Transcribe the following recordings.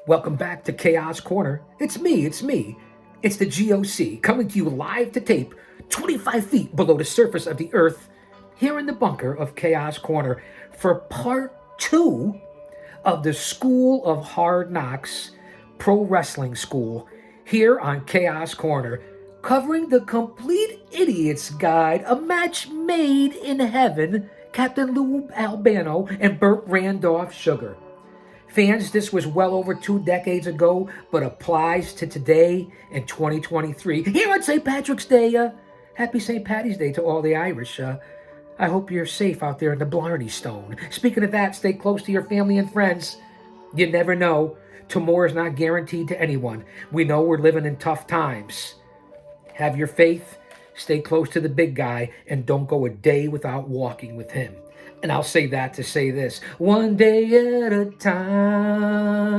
Welcome back to Chaos Corner. It's me. It's the G.O.C. coming to you live to tape 25 feet below the surface of the earth here in the bunker of Chaos Corner for part two of the School of Hard Knocks Pro Wrestling School here on Chaos Corner, covering the Complete Idiot's Guide, a match made in heaven, Captain Lou Albano and Burt Randolph Sugar. Fans, this was well over 2 decades ago, but applies to today in 2023. Here on St. Patrick's Day, happy St. Patty's Day to all the Irish. I hope you're safe out there in the Blarney Stone. Speaking of that, stay close to your family and friends. You never know. Tomorrow is not guaranteed to anyone. We know we're living in tough times. Have your faith, stay close to the big guy, and don't go a day without walking with him. And I'll say that to say this: one day at a time,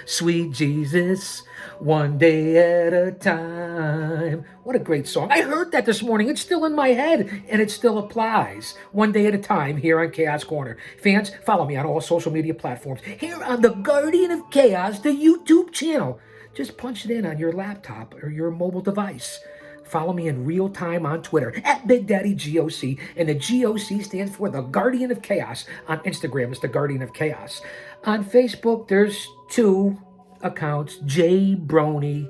sweet Jesus, one day at a time. What a great song. I heard that this morning. It's still in my head, and it still applies. One day at a time here on Chaos Corner. Fans, follow me on all social media platforms. Here on the Guardian of Chaos, the YouTube channel. Just punch it in on your laptop or your mobile device. Follow me in real time on Twitter at Big Daddy G.O.C. And the G.O.C. stands for the Guardian of Chaos. On Instagram, it's the Guardian of Chaos. On Facebook, there's 2 accounts, J Brony.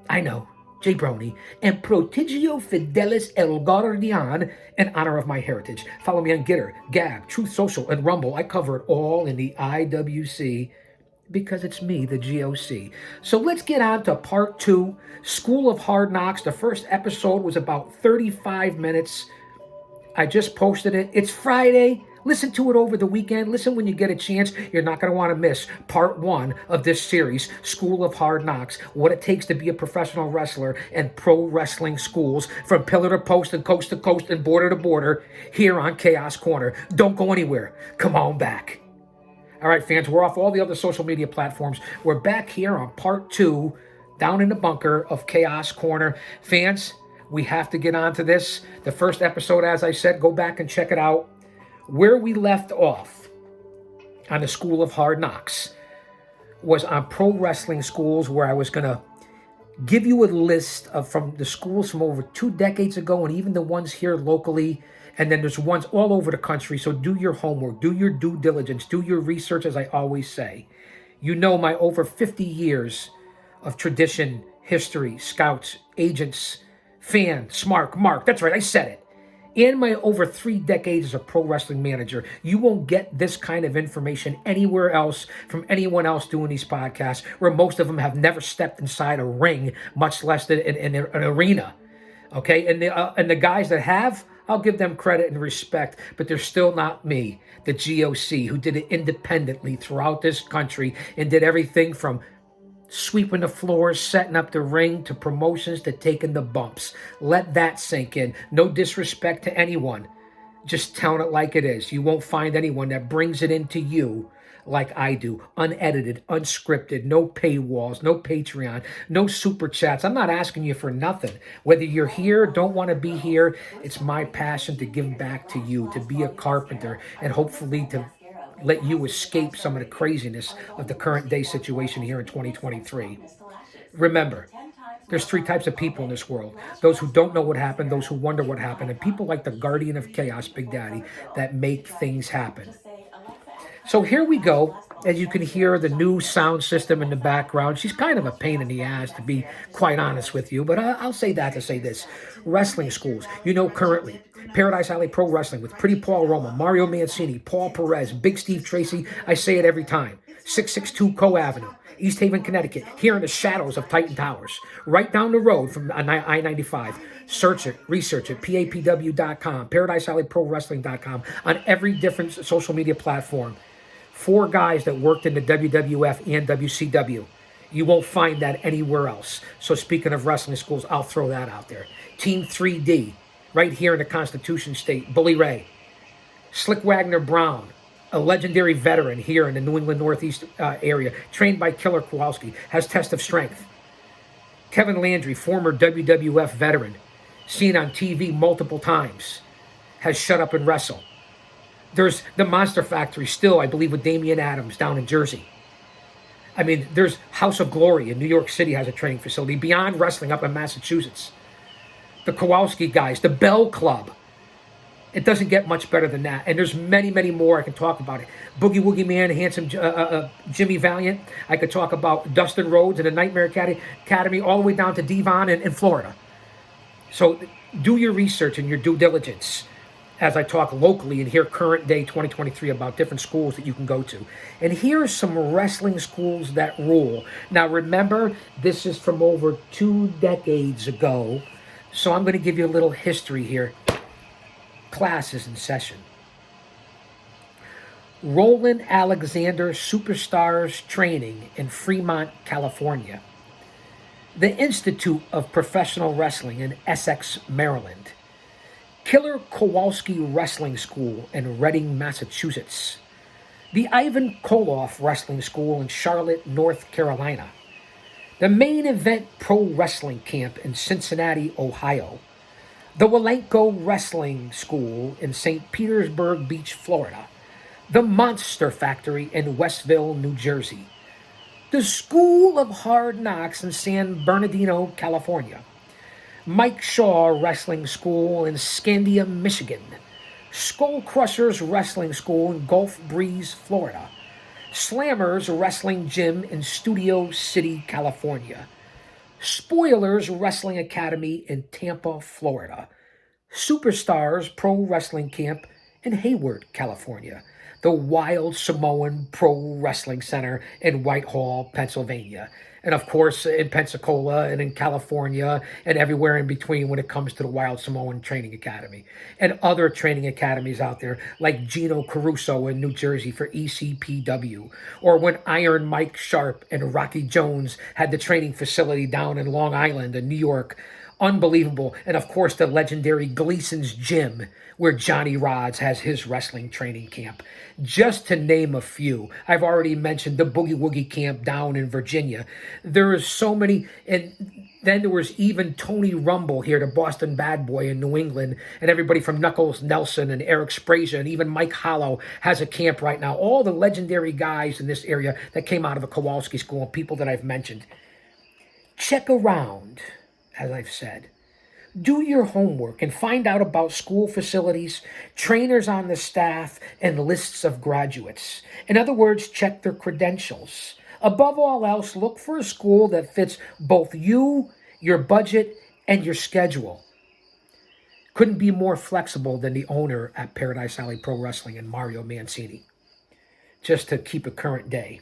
I know, J Brony. And Prodigio Fidelis El Guardian in honor of my heritage. Follow me on Gitter, Gab, Truth Social, and Rumble. I cover it all in the IWC. Because it's me, the G.O.C. So let's get on to part 2, School of Hard Knocks. The first episode was about 35 minutes. I just posted it. It's Friday. Listen to it over the weekend. Listen when you get a chance. You're not going to want to miss part 1 of this series, School of Hard Knocks, what it takes to be a professional wrestler and pro wrestling schools from pillar to post and coast to coast and border to border here on Chaos Corner. Don't go anywhere. Come on back. All right, fans, we're off all the other social media platforms. We're back here on part 2, down in the bunker of Chaos Corner. Fans, we have to get on to this. The first episode, as I said, go back and check it out. Where we left off on the School of Hard Knocks was on pro wrestling schools, where I was going to give you a list of from the schools from over 2 decades ago and even the ones here locally. And then there's ones all over the country. So do your homework, do your due diligence, do your research, as I always say. You know my over 50 years of tradition, history, scouts, agents, fan, smart, mark. That's right, I said it. In my over 3 decades as a pro wrestling manager, you won't get this kind of information anywhere else from anyone else doing these podcasts, where most of them have never stepped inside a ring, much less in an arena. Okay, and the guys that have, I'll give them credit and respect, but they're still not me, the G.O.C., who did it independently throughout this country and did everything from sweeping the floors, setting up the ring, to promotions, to taking the bumps. Let that sink in. No disrespect to anyone. Just telling it like it is. You won't find anyone that brings it into you like I do, unedited, unscripted, no paywalls, no Patreon, no super chats. I'm not asking you for nothing. Whether you're here, don't want to be here, it's my passion to give back to you, to be a carpenter, and hopefully to let you escape some of the craziness of the current day situation here in 2023. Remember, there's 3 types of people in this world: those who don't know what happened, those who wonder what happened, and people like the Guardian of Chaos, Big Daddy, that make things happen. So here we go. As you can hear the new sound system in the background. She's kind of a pain in the ass, to be quite honest with you, but I'll say that to say this. Wrestling schools, you know, currently, Paradise Alley Pro Wrestling with Pretty Paul Roma, Mario Mancini, Paul Perez, Big Steve Tracy. I say it every time. 662 Co Avenue, East Haven, Connecticut, here in the shadows of Titan Towers, right down the road from I-95. Search it, research it, papw.com, ParadiseAlleyProWrestling.com, on every different social media platform. 4 guys that worked in the WWF and WCW. You won't find that anywhere else. So speaking of wrestling schools, I'll throw that out there. Team 3D, right here in the Constitution State, Bully Ray. Slick Wagner Brown, a legendary veteran here in the New England Northeast area, trained by Killer Kowalski, has test of strength. Kevin Landry, former WWF veteran, seen on TV multiple times, has shut up and wrestled. There's the Monster Factory still, I believe, with Damian Adams down in Jersey. I mean, there's House of Glory in New York City has a training facility. Beyond Wrestling up in Massachusetts. The Kowalski guys, the Bell Club. It doesn't get much better than that. And there's many, many more I can talk about it. Boogie Woogie Man, Handsome Jimmy Valiant. I could talk about Dustin Rhodes and the Nightmare Academy all the way down to Devon in Florida. So do your research and your due diligence as I talk locally and here current day 2023 about different schools that you can go to. And here are some wrestling schools that rule. Now remember, this is from over 2 decades ago. So I'm going to give you a little history here. Class is in session. Roland Alexander Superstars Training in Fremont, California. The Institute of Professional Wrestling in Essex, Maryland. Killer Kowalski Wrestling School in Reading, Massachusetts. The Ivan Koloff Wrestling School in Charlotte, North Carolina. The Main Event Pro Wrestling Camp in Cincinnati, Ohio. The Walenko Wrestling School in St. Petersburg Beach, Florida. The Monster Factory in Westville, New Jersey. The School of Hard Knocks in San Bernardino, California. Mike Shaw Wrestling School in Scandia, Michigan. Skull Crushers Wrestling School in Gulf Breeze, Florida. Slammers Wrestling Gym in Studio City, California. Spoilers Wrestling Academy in Tampa, Florida. Superstars Pro Wrestling Camp in Hayward, California. The Wild Samoan Pro Wrestling Center in Whitehall, Pennsylvania. And of course, in Pensacola and in California and everywhere in between when it comes to the Wild Samoan Training Academy. And other training academies out there like Gino Caruso in New Jersey for ECPW. Or when Iron Mike Sharp and Rocky Jones had the training facility down in Long Island in New York. Unbelievable. And of course, the legendary Gleason's Gym, where Johnny Rods has his wrestling training camp. Just to name a few. I've already mentioned the Boogie Woogie camp down in Virginia. There is so many. And then there was even Tony Rumble here, the Boston bad boy in New England. And everybody from Knuckles Nelson and Eric Sprazer and even Mike Hollow has a camp right now. All the legendary guys in this area that came out of the Kowalski School and people that I've mentioned. Check around. As I've said, do your homework and find out about school facilities, trainers on the staff, and lists of graduates. In other words, check their credentials. Above all else, look for a school that fits both you, your budget, and your schedule. Couldn't be more flexible than the owner at Paradise Alley Pro Wrestling and Mario Mancini. Just to keep it current day.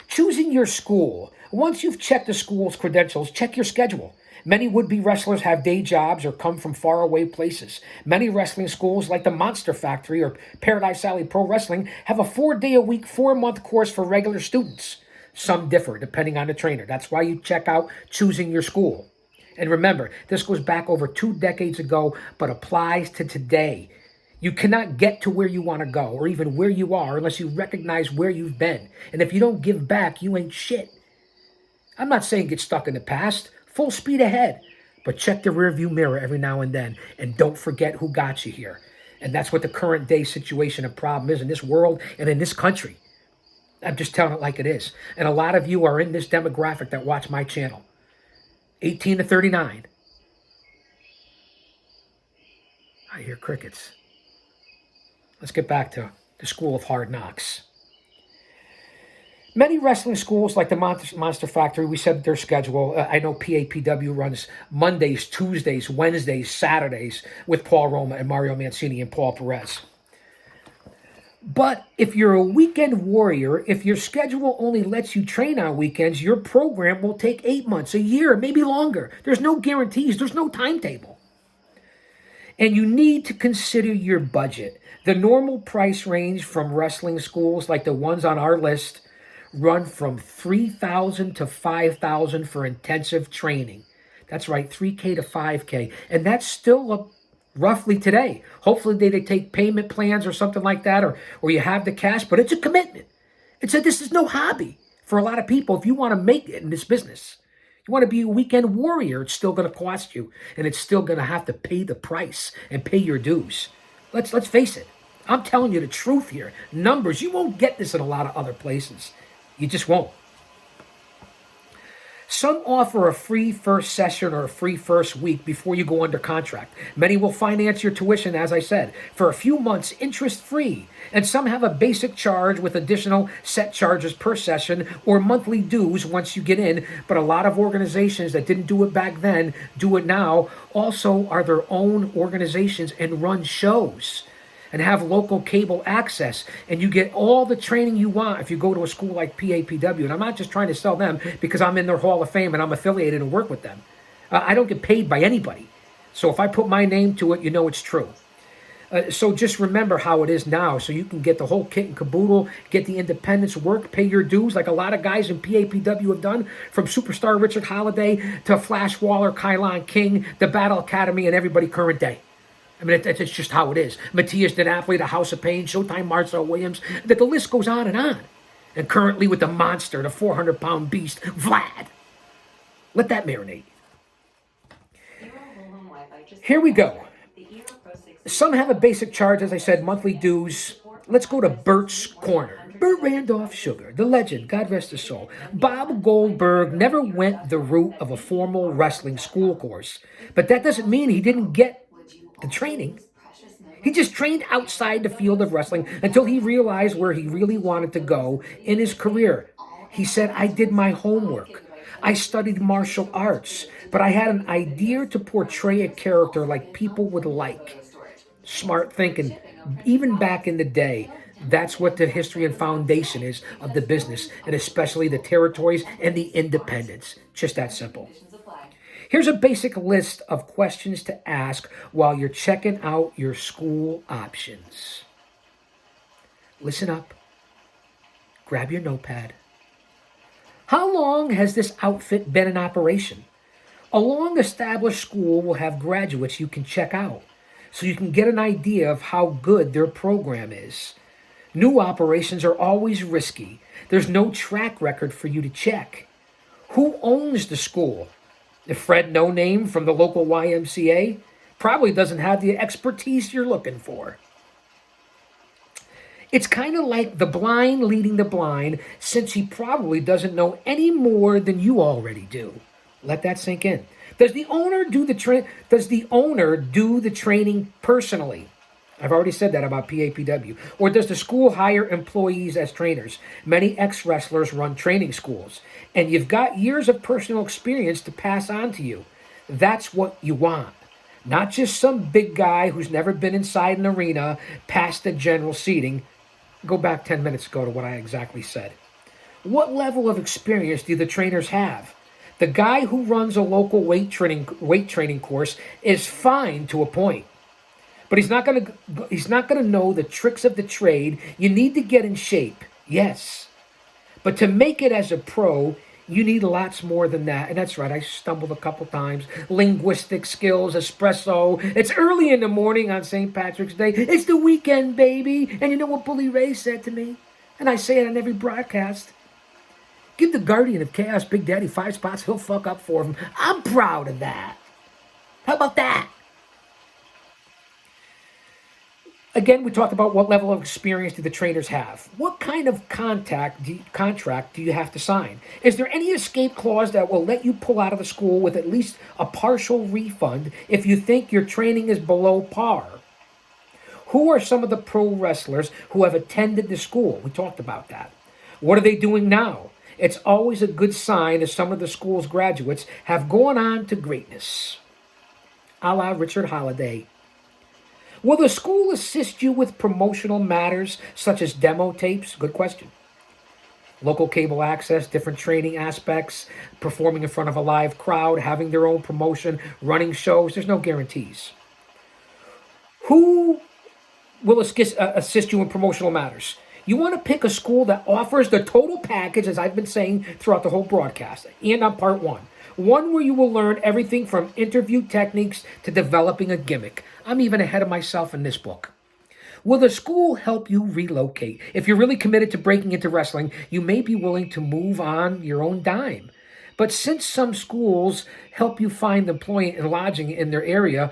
Choosing your school. Once you've checked the school's credentials, check your schedule. Many would-be wrestlers have day jobs or come from faraway places. Many wrestling schools like the Monster Factory or Paradise Alley Pro Wrestling have a 4-day-a-week, 4-month course for regular students. Some differ depending on the trainer. That's why you check out choosing your school. And remember, this goes back over 2 decades ago, but applies to today. You cannot get to where you want to go or even where you are unless you recognize where you've been. And if you don't give back, you ain't shit. I'm not saying get stuck in the past. Full speed ahead. But check the rearview mirror every now and then. And don't forget who got you here. And that's what the current day situation and problem is in this world and in this country. I'm just telling it like it is. And a lot of you are in this demographic that watch my channel. 18 to 39. I hear crickets. Let's get back to the School of Hard Knocks. Many wrestling schools like the Monster Factory, we said their schedule. I know PAPW runs Mondays, Tuesdays, Wednesdays, Saturdays with Paul Roma and Mario Mancini and Paul Perez. But if you're a weekend warrior, if your schedule only lets you train on weekends, your program will take 8 months, a year, maybe longer. There's no guarantees. There's no timetable. And you need to consider your budget. The normal price range from wrestling schools like the ones on our list run from $3,000 to $5,000 for intensive training. That's right, $3K to $5K. And that's still roughly today. Hopefully they take payment plans or something like that, or you have the cash, but it's a commitment. This is no hobby for a lot of people. If you want to make it in this business, you want to be a weekend warrior, it's still going to cost you, and it's still going to have to pay the price and pay your dues. Let's face it. I'm telling you the truth here. Numbers, you won't get this in a lot of other places. You just won't. Some offer a free first session or a free first week before you go under contract. Many will finance your tuition, as I said, for a few months interest free. And some have a basic charge with additional set charges per session or monthly dues once you get in. But a lot of organizations that didn't do it back then do it now also are their own organizations and run shows and have local cable access, and you get all the training you want if you go to a school like PAPW. And I'm not just trying to sell them because I'm in their Hall of Fame and I'm affiliated and work with them. I don't get paid by anybody. So if I put my name to it, you know it's true. So just remember how it is now, so you can get the whole kit and caboodle, get the independence work, pay your dues like a lot of guys in PAPW have done, from superstar Richard Holiday to Flash Waller, Kylon King, the Battle Academy, and everybody current day. I mean, it's just how it is. Matthias Dinapoli, the House of Pain, Showtime Marcel Williams, that the list goes on. And currently with the monster, the 400-pound beast, Vlad. Let that marinate. Here we go. Some have a basic charge, as I said, monthly dues. Let's go to Bert's Corner. Burt Randolph Sugar, the legend, God rest his soul. Bob Goldberg never went the route of a formal wrestling school course. But that doesn't mean he didn't get the training. He just trained outside the field of wrestling until he realized where he really wanted to go in his career. He said, I did my homework. I studied martial arts, but I had an idea to portray a character like people would like. Smart thinking. Even back in the day, that's what the history and foundation is of the business, and especially the territories and the independents. Just that simple. Here's a basic list of questions to ask while you're checking out your school options. Listen up. Grab your notepad. How long has this outfit been in operation? A long-established school will have graduates you can check out, so you can get an idea of how good their program is. New operations are always risky. There's no track record for you to check. Who owns the school? If Fred No Name from the local YMCA probably doesn't have the expertise you're looking for. It's kind of like the blind leading the blind, since he probably doesn't know any more than you already do. Let that sink in. Does the owner do the training personally? I've already said that about PAPW. Or does the school hire employees as trainers? Many ex-wrestlers run training schools, and you've got years of personal experience to pass on to you. That's what you want. Not just some big guy who's never been inside an arena past the general seating. Go back 10 minutes ago to what I exactly said. What level of experience do the trainers have? The guy who runs a local weight training course is fine to a point. But he's not going to know the tricks of the trade. You need to get in shape, yes. But to make it as a pro, you need lots more than that. And that's right, I stumbled a couple times. Linguistic skills, espresso. It's early in the morning on St. Patrick's Day. It's the weekend, baby. And you know what Bully Ray said to me? And I say it on every broadcast. Give the Guardian of Chaos Big Daddy 5 spots. He'll fuck up for him. I'm proud of that. How about that? Again, we talked about what level of experience do the trainers have. What kind of contract do you have to sign? Is there any escape clause that will let you pull out of the school with at least a partial refund if you think your training is below par? Who are some of the pro wrestlers who have attended the school? We talked about that. What are they doing now? It's always a good sign if some of the school's graduates have gone on to greatness. A la Richard Holiday. Will the school assist you with promotional matters such as demo tapes? Good question. Local cable access, different training aspects, performing in front of a live crowd, having their own promotion, running shows. There's no guarantees. Who will assist you in promotional matters? You want to pick a school that offers the total package, as I've been saying throughout the whole broadcast, and on part one. One where you will learn everything from interview techniques to developing a gimmick. I'm even ahead of myself in this book. Will the school help you relocate? If you're really committed to breaking into wrestling, you may be willing to move on your own dime. But since some schools help you find employment and lodging in their area,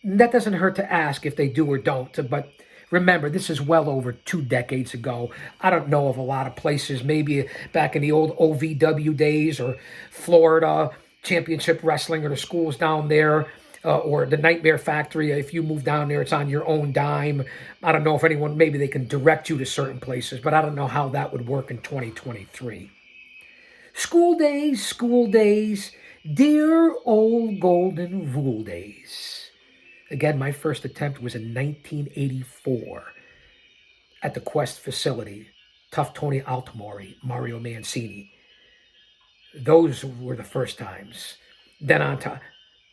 that doesn't hurt to ask if they do or don't. But Remember, this is well over 2 decades ago. I don't know of a lot of places, maybe back in the old OVW days or Florida Championship Wrestling or the schools down there. Or the Nightmare Factory. If you move down there, it's on your own dime. I don't know if anyone, maybe they can direct you to certain places, but I don't know how that would work in 2023. School days, dear old golden rule days. Again, my first attempt was in 1984 at the Quest facility. Tough Tony Altomori, Mario Mancini. Those were the first times. Then on to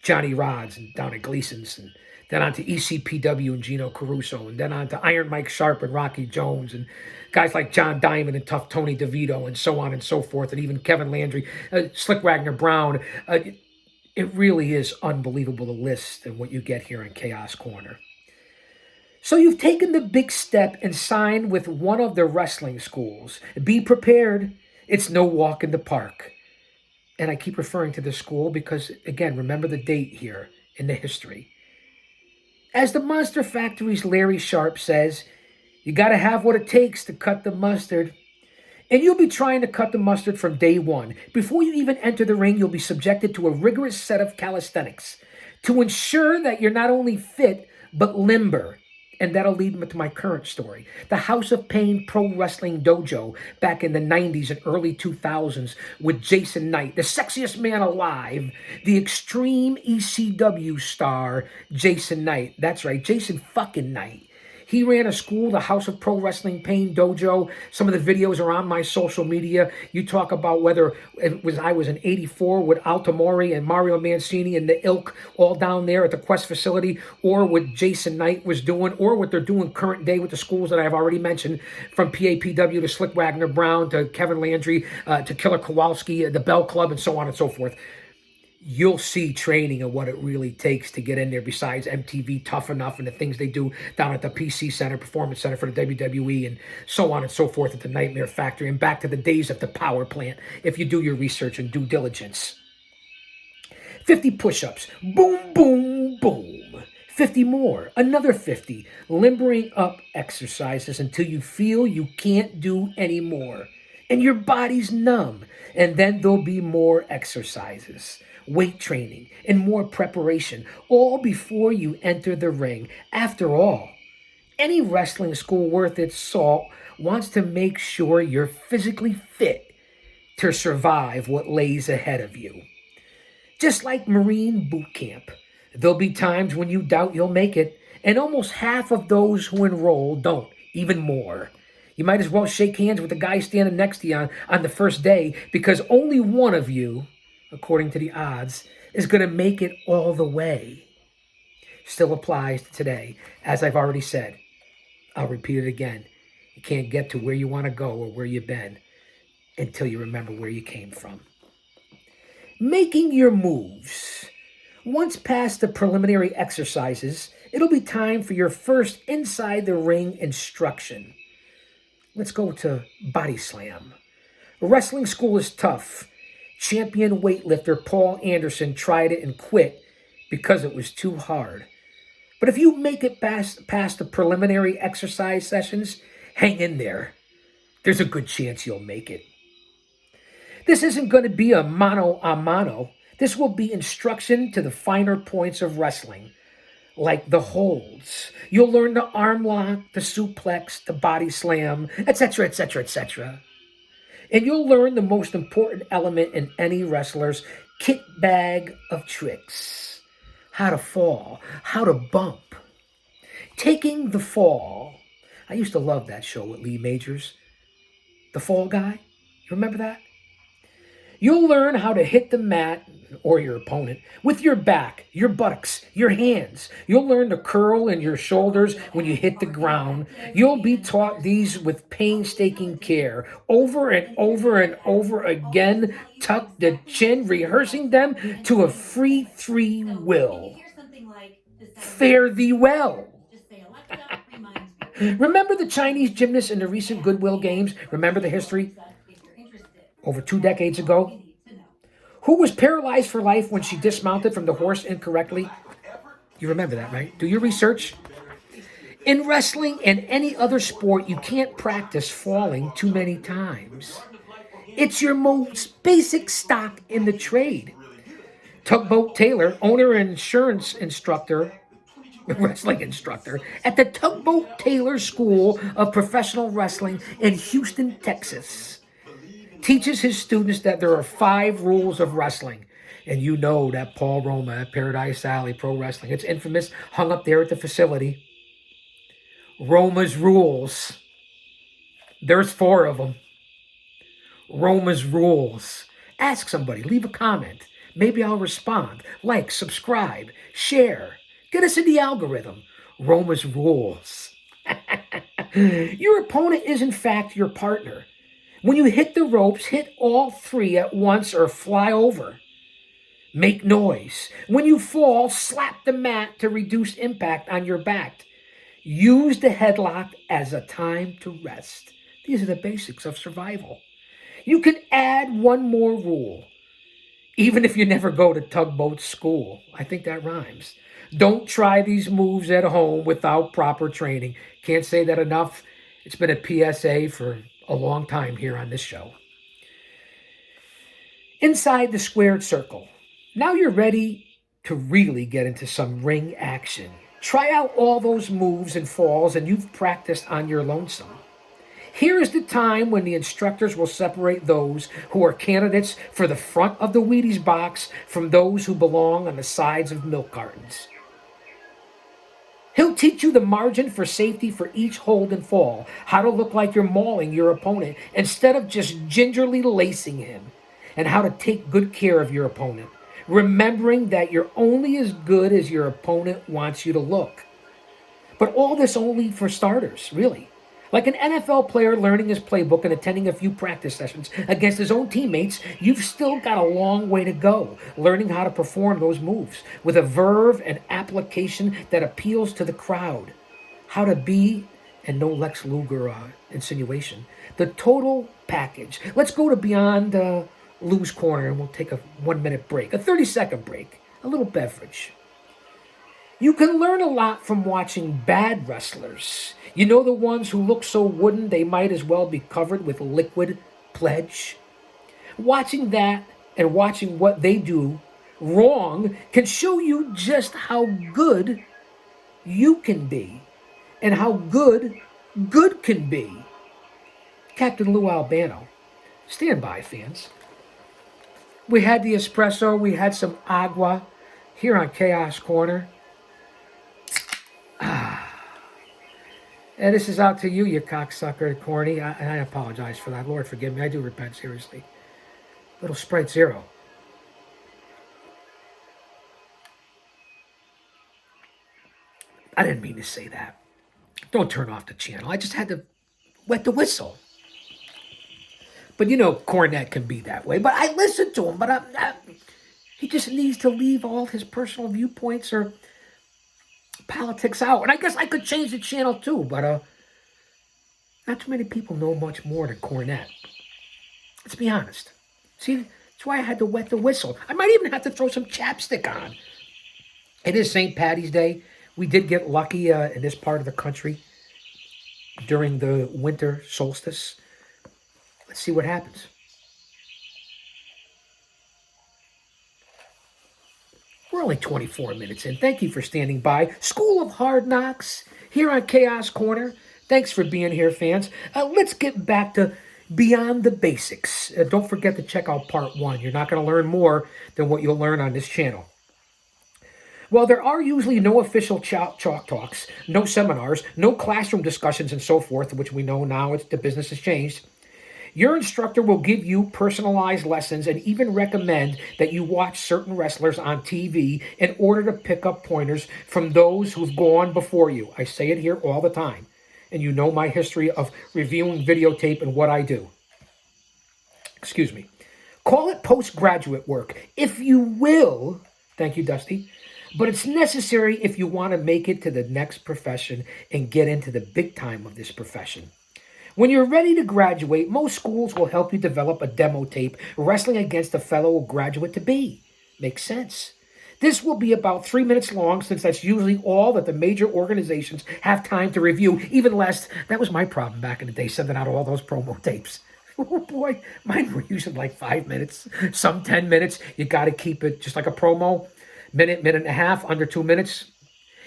Johnny Rods and down at Gleason's, and then on to ECPW and Gino Caruso, and then on to Iron Mike Sharp and Rocky Jones, and guys like John Diamond and Tough Tony DeVito, and so on and so forth, and even Kevin Landry, Slick Wagner Brown. It really is unbelievable, the list and what you get here in Chaos Corner. So you've taken the big step and signed with one of the wrestling schools. Be prepared. It's no walk in the park. And I keep referring to the school because, again, remember the date here in the history. As the Monster Factory's Larry Sharp says, you got to have what it takes to cut the mustard. And you'll be trying to cut the mustard from day one. Before you even enter the ring, you'll be subjected to a rigorous set of calisthenics to ensure that you're not only fit, but limber. And that'll lead me to my current story. The House of Pain Pro Wrestling Dojo back in the 90s and early 2000s with Jason Knight, the sexiest man alive, the extreme ECW star, Jason Knight. That's right, Jason fucking Knight. He ran a school, the House of Pro Wrestling Pain Dojo. Some of the videos are on my social media. You talk about whether I was in 84 with Altomori and Mario Mancini and the ilk all down there at the Quest facility, or what Jason Knight was doing, or what they're doing current day with the schools that I've already mentioned, from PAPW to Slick Wagner Brown to Kevin Landry to Killer Kowalski, the Bell Club, and so on and so forth. You'll see training and what it really takes to get in there, besides MTV Tough Enough and the things they do down at the PC Center, Performance Center for the WWE, and so on and so forth at the Nightmare Factory, and back to the days of the power plant, if you do your research and due diligence. 50 push-ups. Boom, boom, boom. 50 more. Another 50. Limbering up exercises until you feel you can't do any more. And your body's numb. And then there'll be more exercises, weight training, and more preparation, all before you enter the ring. After all, any wrestling school worth its salt wants to make sure you're physically fit to survive what lays ahead of you. Just like Marine boot camp, there'll be times when you doubt you'll make it, and almost half of those who enroll don't, even more. You might as well shake hands with the guy standing next to you on the first day, because only one of you, according to the odds, is going to make it all the way. Still applies to today. As I've already said, I'll repeat it again. You can't get to where you want to go or where you've been until you remember where you came from. Making your moves. Once past the preliminary exercises, it'll be time for your first inside the ring instruction. Let's go to body slam. Wrestling school is tough. Champion weightlifter Paul Anderson tried it and quit because it was too hard. But if you make it past the preliminary exercise sessions, hang in there. There's a good chance you'll make it. This isn't going to be a mano a mano. This will be instruction to the finer points of wrestling, like the holds. You'll learn the arm lock, the suplex, the body slam, etc., etc., etc. And you'll learn the most important element in any wrestler's kit bag of tricks. How to fall, how to bump. Taking the fall. I used to love that show with Lee Majors. The Fall Guy. You remember that? You'll learn how to hit the mat or your opponent with your back, your buttocks, your hands. You'll learn to curl in your shoulders when you hit the ground. You'll be taught these with painstaking care, over and over and over again. Tuck the chin, rehearsing them to a free will. Fare thee well. Remember the Chinese gymnast in the recent Goodwill Games? Remember the history? Over 2 decades ago, who was paralyzed for life when she dismounted from the horse incorrectly? You remember that, right? Do your research. In wrestling and any other sport, you can't practice falling too many times. It's your most basic stock in the trade. Tugboat Taylor, owner and insurance instructor, wrestling instructor at the Tugboat Taylor School of Professional Wrestling in Houston, Texas, teaches his students that there are 5 rules of wrestling. And you know that Paul Roma at Paradise Alley Pro Wrestling, it's infamous, hung up there at the facility. Roma's rules. There's 4 of them. Roma's rules. Ask somebody, leave a comment. Maybe I'll respond. Like, subscribe, share. Get us in the algorithm. Roma's rules. Your opponent is, in fact, your partner. When you hit the ropes, hit all 3 at once or fly over. Make noise. When you fall, slap the mat to reduce impact on your back. Use the headlock as a time to rest. These are the basics of survival. You can add one more rule, even if you never go to tugboat school. I think that rhymes. Don't try these moves at home without proper training. Can't say that enough. It's been a PSA for a long time here on this show. Inside the squared circle. Now you're ready to really get into some ring action. Try out all those moves and falls and you've practiced on your lonesome. Here is the time when the instructors will separate those who are candidates for the front of the Wheaties box from those who belong on the sides of milk cartons. He'll teach you the margin for safety for each hold and fall, how to look like you're mauling your opponent instead of just gingerly lacing him, and how to take good care of your opponent, remembering that you're only as good as your opponent wants you to look. But all this only for starters, really. Like an NFL player learning his playbook and attending a few practice sessions against his own teammates, you've still got a long way to go learning how to perform those moves with a verve and application that appeals to the crowd. How to be, and no Lex Luger insinuation, the total package. Let's go to Beyond Lou's Corner and we'll take a 1-minute break, a 30-second break, a little beverage. You can learn a lot from watching bad wrestlers. You know, the ones who look so wooden they might as well be covered with liquid pledge. Watching that and watching what they do wrong can show you just how good you can be and how good can be. Captain Lou Albano. Stand by, fans. We had the espresso, we had some agua here on Chaos Corner. And this is out to you, you cocksucker, corny. I apologize for that. Lord, forgive me. I do repent, seriously. Little Sprite Zero. I didn't mean to say that. Don't turn off the channel. I just had to wet the whistle. But you know, Cornette can be that way. But I listen to him. But he just needs to leave all his personal viewpoints or politics out. And I guess I could change the channel too, but not too many people know much more than Cornette. Let's be honest. See, that's why I had to wet the whistle. I might even have to throw some chapstick on. It is St. Patty's Day. We did get lucky in this part of the country during the winter solstice. Let's see what happens. We're only 24 minutes in. Thank you for standing by. School of Hard Knocks here on Chaos Corner. Thanks for being here, fans. Let's get back to Beyond the Basics. Don't forget to check out part 1. You're not going to learn more than what you'll learn on this channel. While there are usually no official chalk talks, no seminars, no classroom discussions and so forth, which we know now the business has changed, your instructor will give you personalized lessons and even recommend that you watch certain wrestlers on TV in order to pick up pointers from those who've gone before you. I say it here all the time, and you know my history of reviewing videotape and what I do. Excuse me. Call it postgraduate work, if you will. Thank you, Dusty. But it's necessary if you want to make it to the next profession and get into the big time of this profession. When you're ready to graduate, most schools will help you develop a demo tape wrestling against a fellow graduate-to-be. Makes sense. This will be about 3 minutes long, since that's usually all that the major organizations have time to review, even less. That was my problem back in the day, sending out all those promo tapes. Oh boy, mine were usually like 5 minutes, some 10 minutes. You got to keep it just like a promo, minute, minute and a half, under 2 minutes.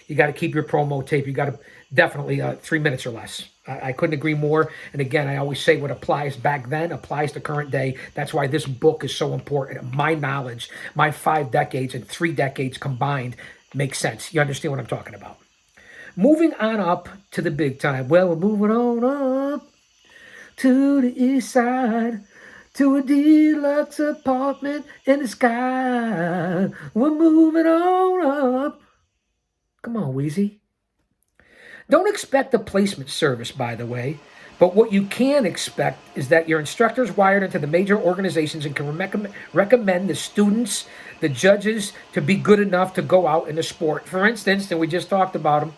You got to keep your promo tape. You got to definitely 3 minutes or less. I couldn't agree more. And again, I always say what applies back then applies to current day. That's why this book is so important. My knowledge, my 5 decades and 3 decades combined makes sense. You understand what I'm talking about? Moving on up to the big time. Well, we're moving on up to the east side, to a deluxe apartment in the sky. We're moving on up. Come on, Wheezy. Don't expect a placement service, by the way, but what you can expect is that your instructor is wired into the major organizations and can recommend the students, the judges, to be good enough to go out in the sport. For instance, and we just talked about him,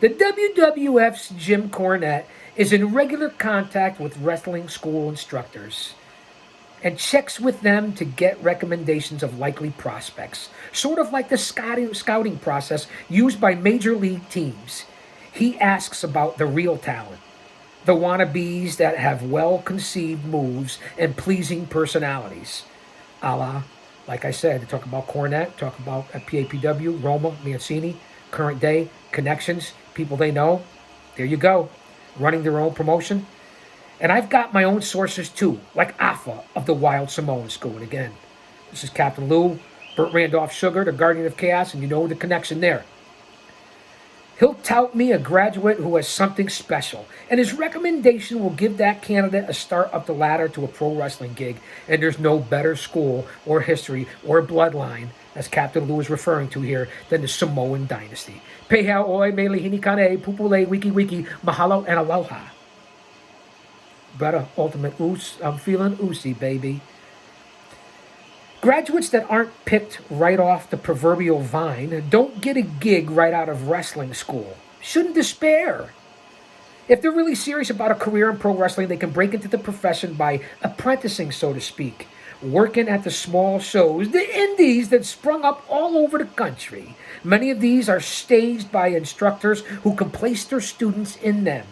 the WWF's Jim Cornette is in regular contact with wrestling school instructors and checks with them to get recommendations of likely prospects, sort of like the scouting process used by major league teams. He asks about the real talent, the wannabes that have well-conceived moves and pleasing personalities. A la, like I said, talk about Cornette, talk about PAPW, Roma, Mancini, current day, connections, people they know. There you go, running their own promotion. And I've got my own sources too, like Alpha of the Wild Samoan School. And again, this is Captain Lou, Burt Randolph Sugar, the Guardian of Chaos, and you know the connection there. He'll tout me a graduate who has something special, and his recommendation will give that candidate a start up the ladder to a pro wrestling gig. And there's no better school or history or bloodline, as Captain Lou is referring to here, than the Samoan dynasty. Peha oi, mele hini kane, pupule, wiki wiki, mahalo, and aloha. Brother, ultimate oos, I'm feeling oosy, baby. Graduates that aren't picked right off the proverbial vine don't get a gig right out of wrestling school. Shouldn't despair. If they're really serious about a career in pro wrestling, they can break into the profession by apprenticing, so to speak, working at the small shows, the indies that sprung up all over the country. Many of these are staged by instructors who can place their students in them.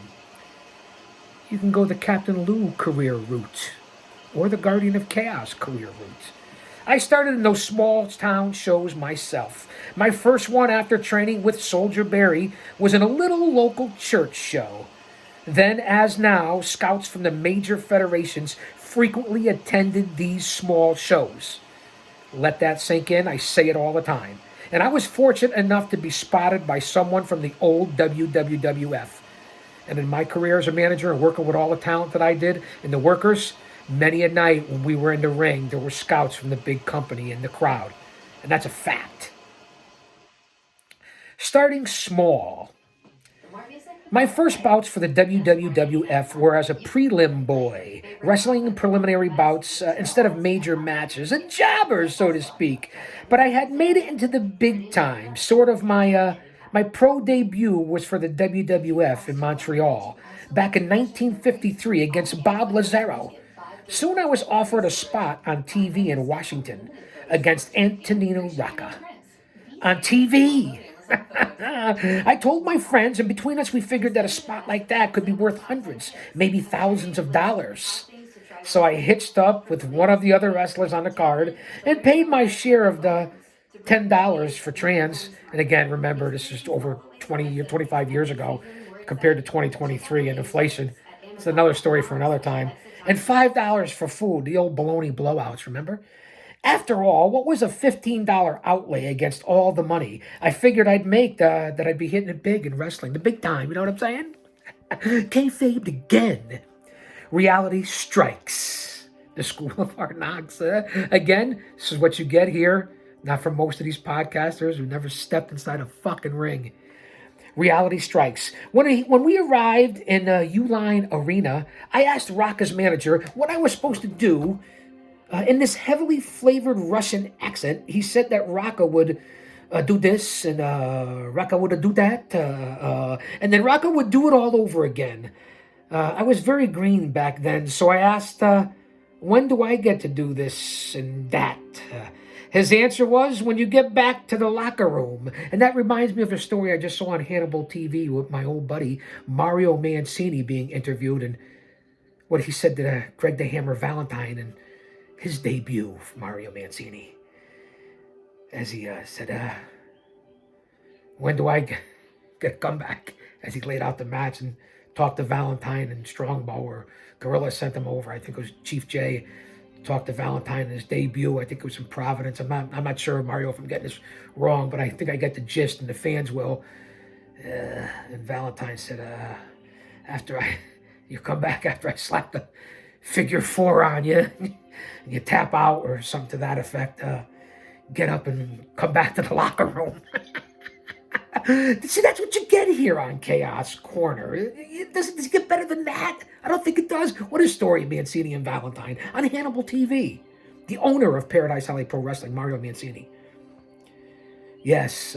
You can go the Captain Lou career route or the Guardian of Chaos career route. I started in those small town shows myself. My first one after training with Soldier Barry was in a little local church show. Then, as now, scouts from the major federations frequently attended these small shows. Let that sink in, I say it all the time. And I was fortunate enough to be spotted by someone from the old WWF. And in my career as a manager and working with all the talent that I did and the workers, many a night when we were in the ring, there were scouts from the big company in the crowd. And that's a fact. Starting small. My first bouts for the WWF were as a prelim boy, wrestling preliminary bouts instead of major matches, a jobber, so to speak. But I had made it into the big time. Sort of my pro debut was for the WWF in Montreal back in 1953 against Bob Lazaro. Soon I was offered a spot on TV in Washington against Antonino Rocca. On TV! I told my friends, and between us we figured that a spot like that could be worth hundreds, maybe thousands of dollars. So I hitched up with one of the other wrestlers on the card and paid my share of the $10 for trans. And again, remember, this is over 25 years ago compared to 2023 and inflation. It's another story for another time. And $5 for food, the old baloney blowouts, remember? After all, what was a $15 outlay against all the money I figured I'd make that I'd be hitting it big in wrestling, the big time, you know what I'm saying? Kayfabed again. Reality strikes. The School of Hard Knocks. Again, this is what you get here. Not from most of these podcasters who never stepped inside a fucking ring. Reality strikes. When we arrived in Uline Arena, I asked Rocca's manager what I was supposed to do. In this heavily flavored Russian accent, he said that Rocca would do this and Rocca would do that, and then Rocca would do it all over again. I was very green back then, so I asked, when do I get to do this and that? His answer was, when you get back to the locker room. And that reminds me of a story I just saw on Hannibal TV with my old buddy Mario Mancini being interviewed, and what he said to Greg the Hammer Valentine and his debut, Mario Mancini. As he said, when do I get a comeback? As he laid out the match and talked to Valentine and Strongbow, or Gorilla sent him over. I think it was Chief J. Talked to Valentine in his debut. I think it was in Providence. I'm not sure, Mario, if I'm getting this wrong, but I think I get the gist, and the fans will. And Valentine said, you come back after I slap the figure 4 on you, and you tap out or something to that effect, get up and come back to the locker room. See, that's what you get here on Chaos Corner. Does it get better than that? I don't think it does. What is story of Mancini and Valentine on Hannibal TV? The owner of Paradise Alley Pro Wrestling, Mario Mancini. Yes,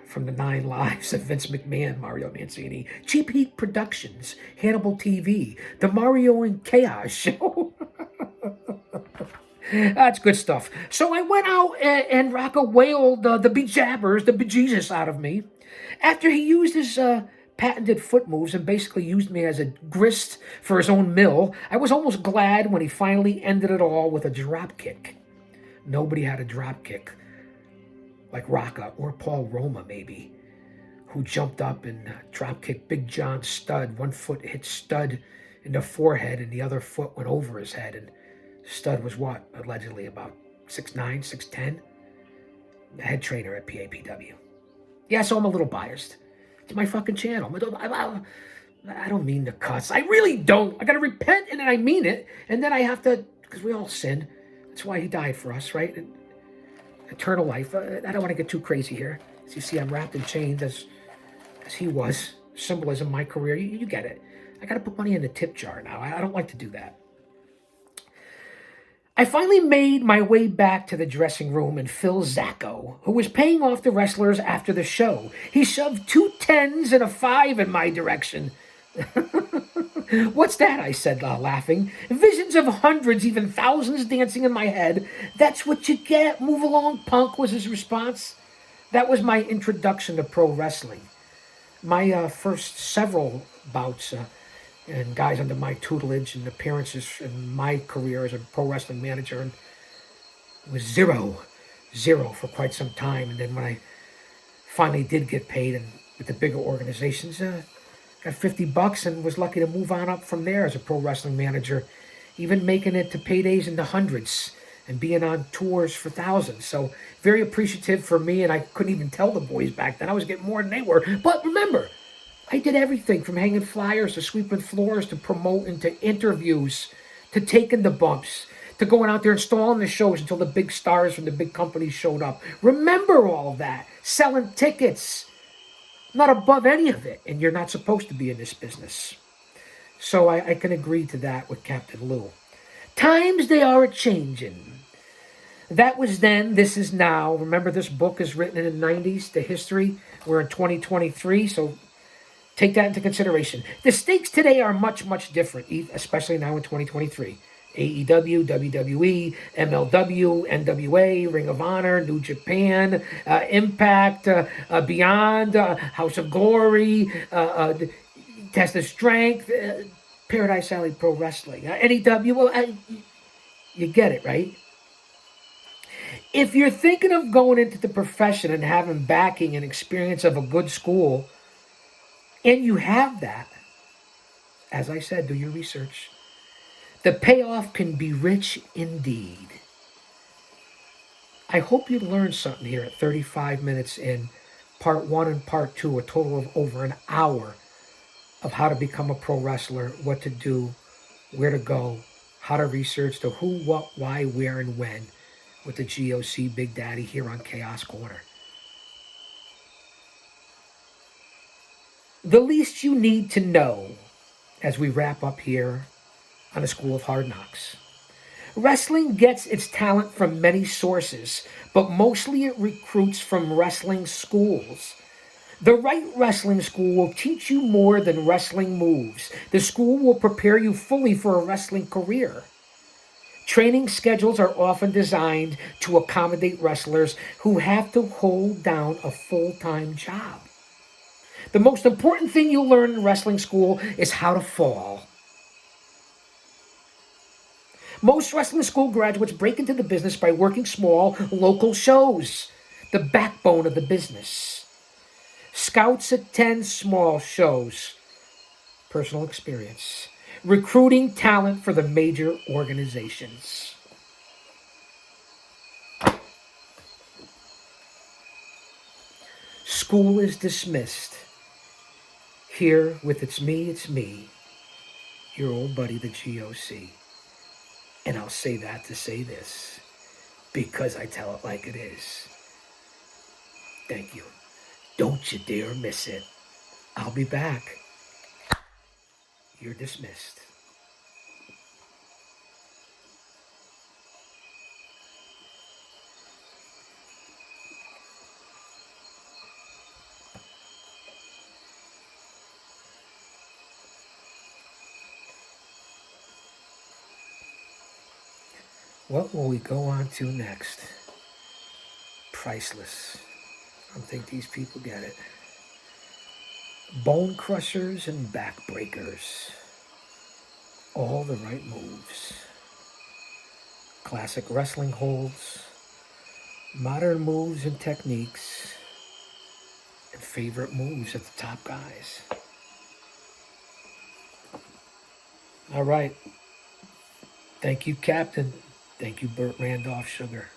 from the 9 Lives of Vince McMahon, Mario Mancini. Cheap Heat Productions, Hannibal TV, the Mario and Chaos Show. That's good stuff. So I went out and Rocco wailed the bejabbers, the bejesus out of me, after he used his patented foot moves and basically used me as a grist for his own mill. I was almost glad when he finally ended it all with a drop kick. Nobody had a drop kick like Rocca or Paul Roma, maybe, who jumped up and drop kicked Big John Studd. One foot hit Studd in the forehead and the other foot went over his head, and Studd was what? Allegedly about 6'9", 6'10", the head trainer at PAPW. Yeah, so I'm a little biased. It's my fucking channel. I don't mean to cuss. I really don't. I got to repent, and then I mean it. And then I have to, because we all sin. That's why he died for us, right? And eternal life. I don't want to get too crazy here. As you see, I'm wrapped in chains as he was. Symbolism, my career. You get it. I got to put money in the tip jar now. I don't like to do that. I finally made my way back to the dressing room, and Phil Zacco, who was paying off the wrestlers after the show, he shoved 2 10s and a 5 in my direction. What's that? I said, laughing. Visions of hundreds, even thousands dancing in my head. That's what you get. Move along, punk, was his response. That was my introduction to pro wrestling. My first several bouts and guys under my tutelage and appearances in my career as a pro wrestling manager, and it was zero for quite some time. And then when I finally did get paid, and with the bigger organizations, got $50 and was lucky to move on up from there as a pro wrestling manager, even making it to paydays in the hundreds and being on tours for thousands. So very appreciative for me, and I couldn't even tell the boys back then. I was getting more than they were. But remember, I did everything from hanging flyers to sweeping floors to promoting to interviews to taking the bumps to going out there and stalling the shows until the big stars from the big companies showed up. Remember all of that. Selling tickets. Not above any of it. And you're not supposed to be in this business. So I can agree to that with Captain Lou. Times they are a-changin'. That was then, this is now. Remember, this book is written in the 90s, the history. We're in 2023, so take that into consideration. The stakes today are much, much different, especially now in 2023. AEW, WWE, MLW, NWA, Ring of Honor, New Japan, Impact, Beyond, House of Glory, Test of Strength, Paradise Alley Pro Wrestling, NEW. Well, you get it, right? If you're thinking of going into the profession and having backing and experience of a good school, and you have that, as I said, do your research. The payoff can be rich indeed. I hope you learned something here at 35 minutes in part 1 and part 2, a total of over an hour of how to become a pro wrestler, what to do, where to go, how to research the who, what, why, where, and when with the G.O.C. Big Daddy here on Chaos Corner. The least you need to know as we wrap up here on the School of Hard Knocks. Wrestling gets its talent from many sources, but mostly it recruits from wrestling schools. The right wrestling school will teach you more than wrestling moves. The school will prepare you fully for a wrestling career. Training schedules are often designed to accommodate wrestlers who have to hold down a full-time job. The most important thing you'll learn in wrestling school is how to fall. Most wrestling school graduates break into the business by working small, local shows, the backbone of the business. Scouts attend small shows, personal experience, recruiting talent for the major organizations. School is dismissed. Here with it's me, your old buddy, the G.O.C. And I'll say that to say this, because I tell it like it is. Thank you. Don't you dare miss it. I'll be back. You're dismissed. What will we go on to next? Priceless. I don't think these people get it. Bone crushers and backbreakers. All the right moves. Classic wrestling holds. Modern moves and techniques. And favorite moves of the top guys. All right. Thank you, Captain. Thank you, Burt Randolph Sugar.